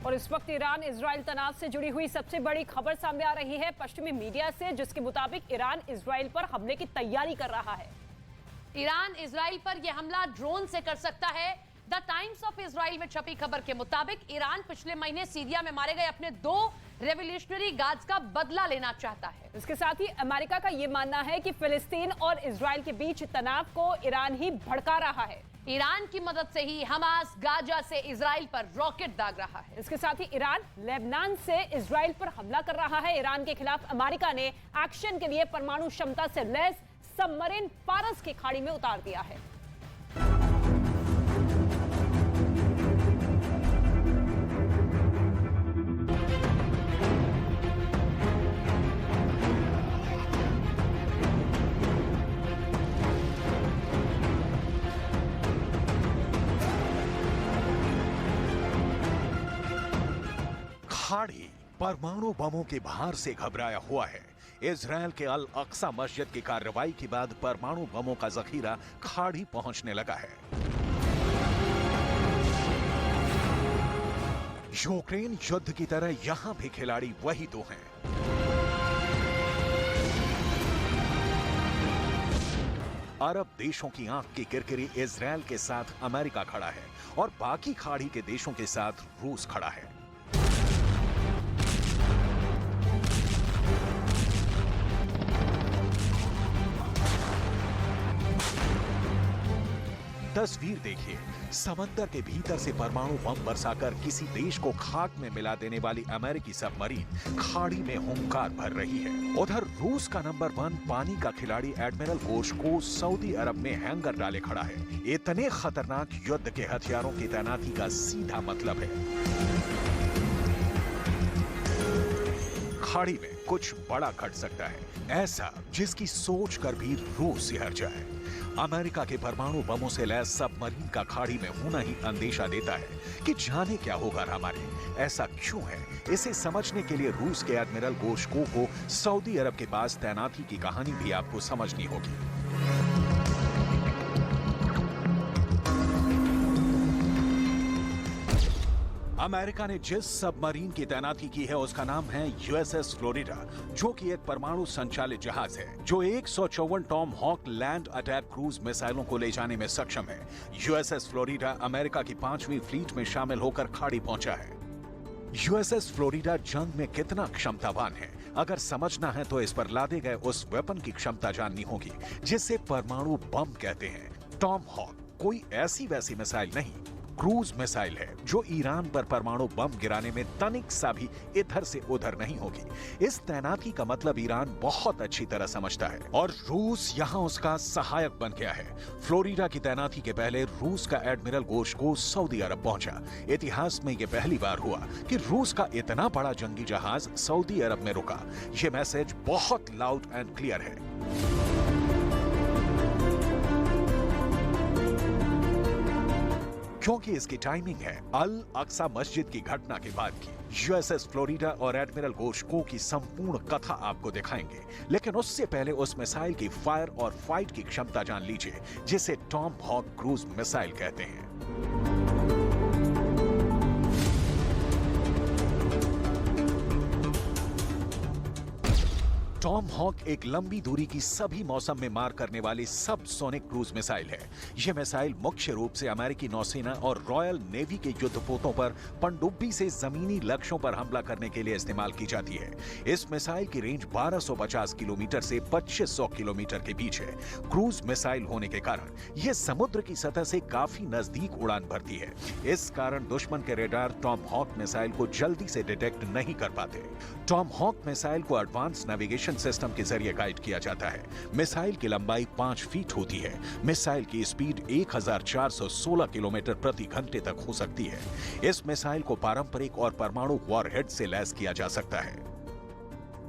और इस वक्त ईरान इजराइल तनाव से जुड़ी हुई सबसे बड़ी खबर सामने आ रही है पश्चिमी मीडिया से, जिसके मुताबिक ईरान इजराइल पर हमले की तैयारी कर रहा है। ईरान इजराइल पर यह हमला ड्रोन से कर सकता है। द टाइम्स ऑफ इजराइल में छपी खबर के मुताबिक ईरान पिछले महीने सीरिया में मारे गए अपने 2 रेवोल्यूशनरी गार्ड्स का बदला लेना चाहता है। इसके साथ ही अमेरिका का यह मानना है कि फिलिस्तीन और इजराइल के बीच तनाव को ईरान ही भड़का रहा है। ईरान की मदद से ही हमास गाजा से इजराइल पर रॉकेट दाग रहा है। इसके साथ ही ईरान लेबनान से इजराइल पर हमला कर रहा है। ईरान के खिलाफ अमेरिका ने एक्शन के लिए परमाणु क्षमता से लैस सबमरीन फारस की खाड़ी में उतार दिया है। खाड़ी परमाणु बमों के भार से घबराया हुआ है। इजरायल के अल अक्सा मस्जिद की कार्रवाई के बाद परमाणु बमों का जखीरा खाड़ी पहुंचने लगा है। यूक्रेन युद्ध की तरह यहां भी खिलाड़ी वही दो हैं। अरब देशों की आंख की किरकिरी इजरायल के साथ अमेरिका खड़ा है और बाकी खाड़ी के देशों के साथ रूस खड़ा है। तस्वीर देखिए, समंदर के भीतर से परमाणु बम बरसाकर किसी देश को खाक में मिला देने वाली अमेरिकी सबमरीन खाड़ी में हुंकार भर रही है। उधर रूस का नंबर 1 पानी का खिलाड़ी एडमिरल गोश्को सऊदी अरब में हैंगर डाले खड़ा है। इतने खतरनाक युद्ध के हथियारों की तैनाती का सीधा मतलब है खाड़ी में कुछ बड़ा घट सकता है, ऐसा जिसकी सोच कर भी रूस सिहर जाए। अमेरिका के परमाणु बमों से लैस सबमरीन का खाड़ी में होना ही अंदेशा देता है कि जाने क्या होगा हमारे। ऐसा क्यों है, इसे समझने के लिए रूस के एडमिरल गोश्को को सऊदी अरब के पास तैनाती की कहानी भी आपको समझनी होगी। अमेरिका ने जिस सबमरीन की तैनाती की है उसका नाम है यूएसएस फ्लोरिडा, जो कि एक परमाणु संचालित जहाज है जो 154 Tomahawk land attack cruise मिसाइलों को ले जाने में सक्षम है। यूएसएस फ्लोरिडा अमेरिका की 5वीं फ्लीट में शामिल होकर खाड़ी पहुंचा है। यूएसएस फ्लोरिडा जंग में कितना क्षमतावान है, अगर समझना है तो इस पर लादे गए उस वेपन की क्षमता जाननी होगी जिसे परमाणु बम कहते हैं। टॉम हॉक कोई ऐसी वैसी मिसाइल नहीं, क्रूज मिसाइल है जो ईरान पर परमाणु बम गिराने में तनिक सा भी इधर से उधर नहीं होगी। इस तैनाती का मतलब ईरान बहुत अच्छी तरह समझता है और रूस यहां उसका सहायक बन गया है। फ्लोरिडा की तैनाती के पहले रूस का एडमिरल गोश्को सऊदी अरब पहुंचा। इतिहास में यह पहली बार हुआ कि रूस का इतना बड़ा जंगी जहाज सऊदी अरब में रुका। यह मैसेज बहुत लाउड एंड क्लियर है। क्योंकि इसकी टाइमिंग है अल अक्सा मस्जिद की घटना के बाद की। यूएसएस फ्लोरिडा और एडमिरल गोश्को की संपूर्ण कथा आपको दिखाएंगे, लेकिन उससे पहले उस मिसाइल की फायर और फाइट की क्षमता जान लीजिए जिसे टॉम हॉक क्रूज मिसाइल कहते हैं। टॉम हॉक एक लंबी दूरी की सभी मौसम में मार करने वाली सब सोनिक क्रूज मिसाइल है। यह मिसाइल मुख्य रूप से अमेरिकी नौसेना और रॉयल नेवी के युद्धपोतों पर पनडुब्बी से जमीनी लक्ष्यों पर हमला करने के लिए इस्तेमाल की जाती है। इस मिसाइल की रेंज 1250 किलोमीटर से 2500 किलोमीटर के बीच है। क्रूज मिसाइल होने के कारण यह समुद्र की सतह से काफी नजदीक उड़ान भरती है। इस कारण दुश्मन के रेडार टॉम हॉक मिसाइल को जल्दी से डिटेक्ट नहीं कर पाते। टॉम हॉक मिसाइल को एडवांस नेविगेशन सिस्टम के जरिए गाइड किया जाता है। मिसाइल की लंबाई 5 फीट होती है। मिसाइल की स्पीड 1416 किलोमीटर प्रति घंटे तक हो सकती है। इस मिसाइल को पारंपरिक और परमाणु वॉरहेड से लैस किया जा सकता है।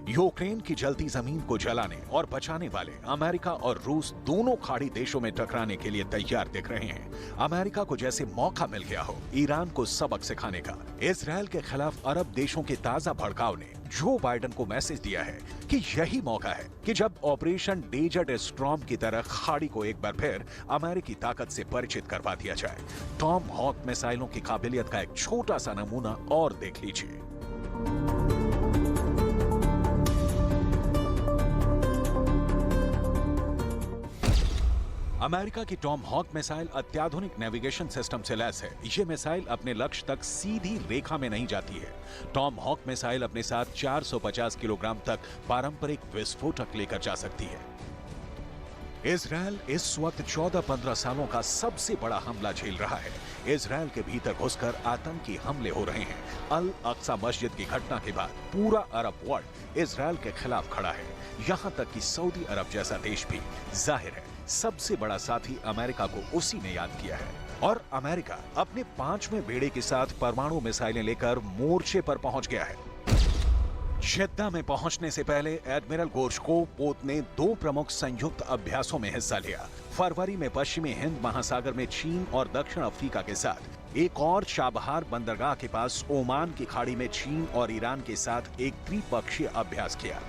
यूक्रेन की जलती जमीन को जलाने और बचाने वाले अमेरिका और रूस दोनों खाड़ी देशों में टकराने के लिए तैयार दिख रहे हैं। अमेरिका को जैसे मौका मिल गया हो ईरान को सबक सिखाने का। इजरायल के खिलाफ अरब देशों के ताजा भड़काव ने जो बाइडेन को मैसेज दिया है कि यही मौका है कि जब ऑपरेशन डेजर्ट स्टॉर्म की तरह खाड़ी को एक बार फिर अमेरिकी ताकत से परिचित करवा दिया जाए। टॉम हॉक मिसाइलों की काबिलियत का एक छोटा सा नमूना और देख लीजिए। अमेरिका की टॉम हॉक मिसाइल अत्याधुनिक नेविगेशन सिस्टम से लैस है। ये मिसाइल अपने लक्ष्य तक सीधी रेखा में नहीं जाती है। टॉम हॉक मिसाइल अपने साथ 450 किलोग्राम तक पारंपरिक विस्फोटक लेकर जा सकती है। इजरायल इस वक्त 14-15 सालों का सबसे बड़ा हमला झेल रहा है। इजरायल के भीतर घुसकर आतंकी हमले हो रहे हैं। अल अक्सा मस्जिद की घटना के बाद पूरा अरब वर्ल्ड इजरायल के खिलाफ खड़ा है। यहां तक कि सऊदी अरब जैसा देश भी जाहिर है सबसे बड़ा साथी अमेरिका को उसी ने याद किया है। और अमेरिका अपने 5वें बेड़े के साथ परमाणु मिसाइलें लेकर मोर्चे पर पहुंच गया है। जेद्दा में पहुंचने से पहले एडमिरल गोर्शकोव ने 2 प्रमुख संयुक्त अभ्यासों में हिस्सा लिया। फरवरी में पश्चिमी हिंद महासागर में चीन और दक्षिण अफ्रीका के साथ एक और चाबहार बंदरगाह के पास ओमान की खाड़ी में चीन और ईरान के साथ एक त्रिपक्षीय अभ्यास किया।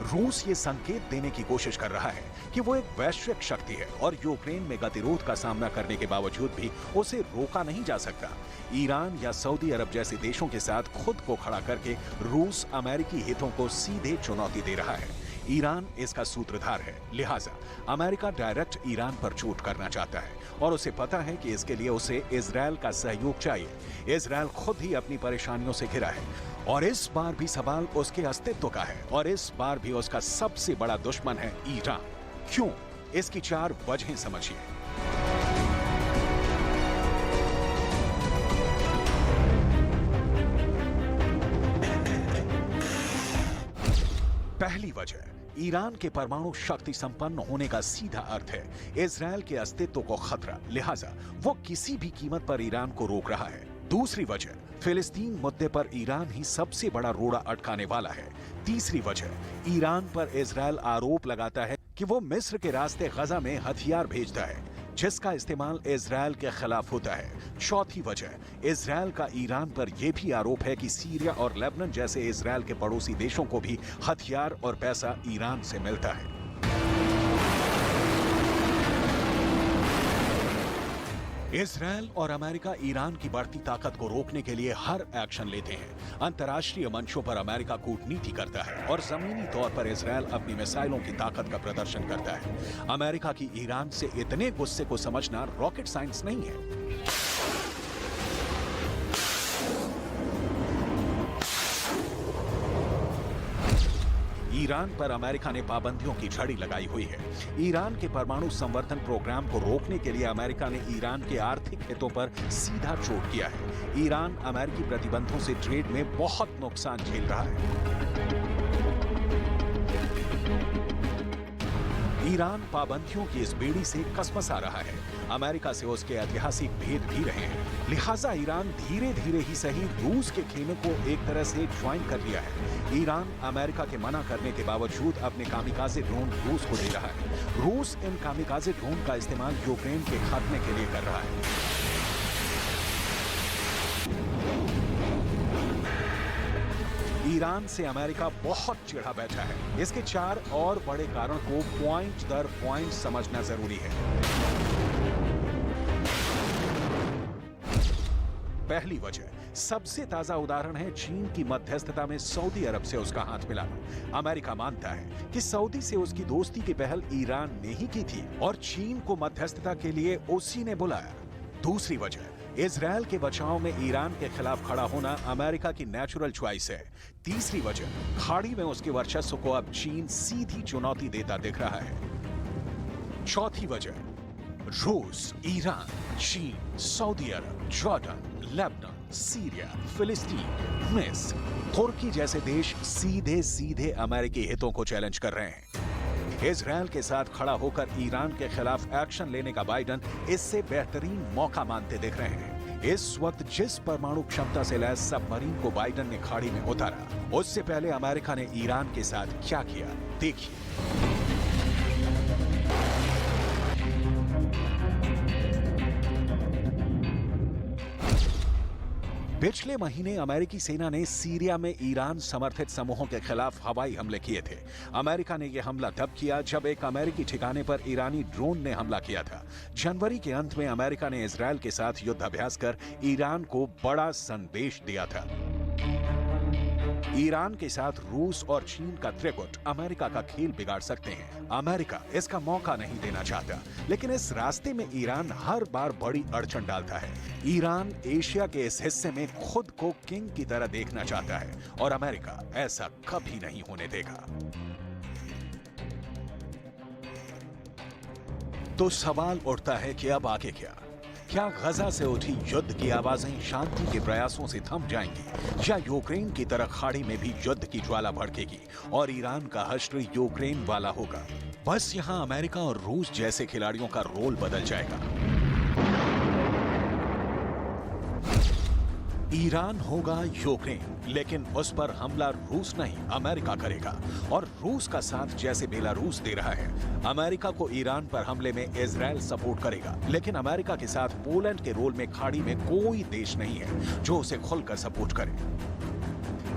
रूस ये संकेत देने की कोशिश कर रहा है कि वो एक वैश्विक शक्ति है और यूक्रेन में गतिरोध का सामना करने के बावजूद भी उसे रोका नहीं जा सकता। ईरान या सऊदी अरब जैसे देशों के साथ खुद को खड़ा करके रूस अमेरिकी हितों को सीधे चुनौती दे रहा है। ईरान इसका सूत्रधार है, लिहाजा अमेरिका डायरेक्ट ईरान पर चोट करना चाहता है और उसे पता है कि इसके लिए उसे इजरायल का सहयोग चाहिए। इजरायल खुद ही अपनी परेशानियों से घिरा है और इस बार भी सवाल उसके अस्तित्व का है और इस बार भी उसका सबसे बड़ा दुश्मन है ईरान। क्यों? इसकी 4 वजहें समझिए। पहली वजह, ईरान के परमाणु शक्ति संपन्न होने का सीधा अर्थ है इजरायल के अस्तित्व को खतरा, लिहाजा वो किसी भी कीमत पर ईरान को रोक रहा है। दूसरी वजह, फिलिस्तीन मुद्दे पर ईरान ही सबसे बड़ा रोड़ा अटकाने वाला है। तीसरी वजह, ईरान पर इजरायल आरोप लगाता है कि वो मिस्र के रास्ते गजा में हथियार भेजता है जिसका इस्तेमाल इजरायल के खिलाफ होता है। चौथी वजह, इजरायल का ईरान पर यह भी आरोप है कि सीरिया और लेबनान जैसे इजरायल के पड़ोसी देशों को भी हथियार और पैसा ईरान से मिलता है। इजरायल और अमेरिका ईरान की बढ़ती ताकत को रोकने के लिए हर एक्शन लेते हैं। अंतर्राष्ट्रीय मंचों पर अमेरिका कूटनीति करता है और जमीनी तौर पर इजरायल अपनी मिसाइलों की ताकत का प्रदर्शन करता है। अमेरिका की ईरान से इतने गुस्से को समझना रॉकेट साइंस नहीं है। ईरान पर अमेरिका ने पाबंदियों की झड़ी लगाई हुई है। ईरान के परमाणु संवर्धन प्रोग्राम को रोकने के लिए अमेरिका ने ईरान के आर्थिक हितों पर सीधा चोट किया है। ईरान अमेरिकी प्रतिबंधों से ट्रेड में बहुत नुकसान झेल रहा है। ईरान पाबंदियों की इस बेड़ी से कसमसा रहा है। अमेरिका से उसके ऐतिहासिक भेद भी रहे हैं, लिहाजा ईरान धीरे धीरे ही सही रूस के खेमे को एक तरह से ज्वाइन कर लिया है। ईरान अमेरिका के मना करने के बावजूद अपने कामिकाजे ड्रोन रूस को दे रहा है। रूस इन कामिकाजे ड्रोन का इस्तेमाल यूक्रेन के खात्मे के लिए कर रहा है। ईरान से अमेरिका बहुत चिढ़ा बैठा है। इसके 4 और बड़े कारण को पॉइंट दर पॉइंट समझना जरूरी है। पहली वजह, सबसे ताजा उदाहरण है चीन की मध्यस्थता में सऊदी अरब से उसका हाथ मिलाना। अमेरिका मानता है कि सऊदी से उसकी दोस्ती की पहल ईरान ने ही की थी और चीन को मध्यस्थता के लिए उसी ने बुलाया। दूसरी वजह, इजरायल के बचाव में ईरान के खिलाफ खड़ा होना अमेरिका की नेचुरल चॉइस है। तीसरी वजह, खाड़ी में उसके वर्चस्व को अब चीन सीधी चुनौती देता दिख रहा है। चौथी वजह, रूस, ईरान, चीन, सऊदी अरब, जॉर्डन, लेबनान, सीरिया, फिलिस्तीन, मिस्र, तुर्की जैसे देश सीधे सीधे अमेरिकी हितों को चैलेंज कर रहे हैं। इजरायल के साथ खड़ा होकर ईरान के खिलाफ एक्शन लेने का बाइडेन इससे बेहतरीन मौका मानते दिख रहे हैं। इस वक्त जिस परमाणु क्षमता से लैस सबमरीन को बाइडेन ने खाड़ी में उतारा, उससे पहले अमेरिका ने ईरान के साथ क्या किया, देखिए। पिछले महीने अमेरिकी सेना ने सीरिया में ईरान समर्थित समूहों के खिलाफ हवाई हमले किए थे। अमेरिका ने यह हमला तब किया जब एक अमेरिकी ठिकाने पर ईरानी ड्रोन ने हमला किया था। जनवरी के अंत में अमेरिका ने इजरायल के साथ युद्धाभ्यास कर ईरान को बड़ा संदेश दिया था। ईरान के साथ रूस और चीन का त्रिगुट अमेरिका का खेल बिगाड़ सकते हैं। अमेरिका इसका मौका नहीं देना चाहता, लेकिन इस रास्ते में ईरान हर बार बड़ी अड़चन डालता है। ईरान एशिया के इस हिस्से में खुद को किंग की तरह देखना चाहता है और अमेरिका ऐसा कभी नहीं होने देगा। तो सवाल उठता है कि अब आगे क्या गजा से उठी युद्ध की आवाजें शांति के प्रयासों से थम जाएंगी, या यूक्रेन की तरह खाड़ी में भी युद्ध की ज्वाला भड़केगी और ईरान का हश्र यूक्रेन वाला होगा? बस यहां अमेरिका और रूस जैसे खिलाड़ियों का रोल बदल जाएगा। ईरान होगा यूक्रेन, लेकिन उस पर हमला रूस नहीं अमेरिका करेगा, और रूस का साथ जैसे बेलारूस दे रहा है। अमेरिका को ईरान पर हमले में इजराइल सपोर्ट करेगा, लेकिन अमेरिका के साथ पोलैंड के रोल में खाड़ी में कोई देश नहीं है जो उसे खुलकर सपोर्ट करे।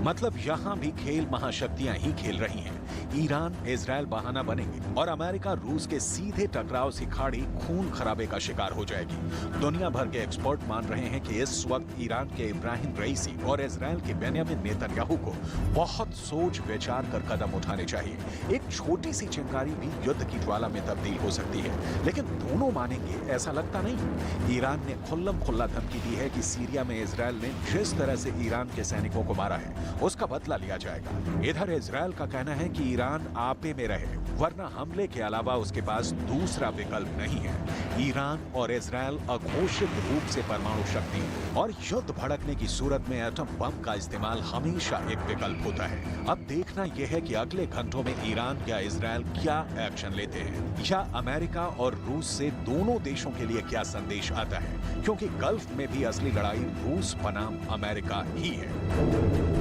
मतलब यहां भी खेल महाशक्तियां ही खेल रही हैं। ईरान इजराइल बहाना बनेंगे और अमेरिका रूस के सीधे टकराव से खाड़ी खून खराबे का शिकार हो जाएगी। दुनिया भर के एक्सपर्ट मान रहे हैं कि इस वक्त ईरान के इब्राहिम रईसी और इजराइल के बेंयामिन नेतन्याहू को बहुत सोच विचार कर कदम उठाने चाहिए। एक छोटी सी चिंगारी भी युद्ध की ज्वाला में तब्दील हो सकती है, लेकिन दोनों मानेंगे ऐसा लगता नहीं। ईरान ने खुल्लम खुल्ला धमकी दी है कि सीरिया में इजराइल ने जिस तरह से ईरान के सैनिकों को मारा है उसका बदला लिया जाएगा। इधर इजराइल का कहना है कि ईरान आपे में रहे, वरना हमले के अलावा उसके पास दूसरा विकल्प नहीं है। ईरान और इजराइल अघोषित रूप से परमाणु शक्ति और युद्ध भड़कने की सूरत में एटम बम का इस्तेमाल हमेशा एक विकल्प होता है। अब देखना यह है कि अगले घंटों में ईरान या इजराइल क्या एक्शन लेते हैं, या अमेरिका और रूस से दोनों देशों के लिए क्या संदेश आता है, क्योंकि गल्फ में भी असली लड़ाई रूस बनाम अमेरिका ही है।